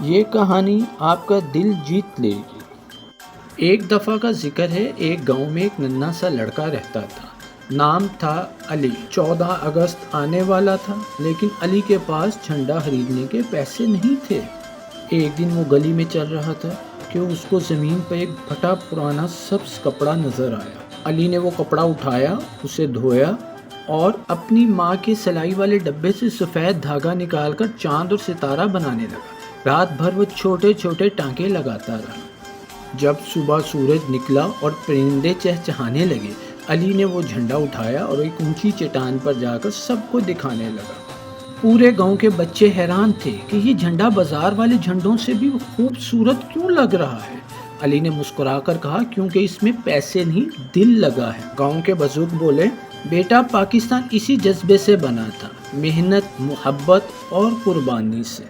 یہ کہانی آپ کا دل جیت لے گی۔ ایک دفعہ کا ذکر ہے، ایک گاؤں میں ایک ننھا سا لڑکا رہتا تھا، نام تھا علی۔ 14 اگست آنے والا تھا، لیکن علی کے پاس جھنڈا خریدنے کے پیسے نہیں تھے۔ ایک دن وہ گلی میں چل رہا تھا کہ اس کو زمین پر ایک پھٹا پرانا سبز کپڑا نظر آیا۔ علی نے وہ کپڑا اٹھایا، اسے دھویا اور اپنی ماں کے سلائی والے ڈبے سے سفید دھاگا نکال کر چاند اور ستارہ بنانے لگا۔ رات بھر وہ چھوٹے چھوٹے ٹانکے لگاتا رہا۔ جب صبح سورج نکلا اور پرندے چہچہانے لگے، علی نے وہ جھنڈا اٹھایا اور ایک اونچی چٹان پر جا کر سب کو دکھانے لگا۔ پورے گاؤں کے بچے حیران تھے کہ یہ جھنڈا بازار والے جھنڈوں سے بھی خوبصورت کیوں لگ رہا ہے۔ علی نے مسکرا کر کہا، کیونکہ اس میں پیسے نہیں، دل لگا ہے۔ گاؤں کے بزرگ بولے، بیٹا، پاکستان اسی جذبے سے بنا تھا، محنت، محبت اور قربانی سے۔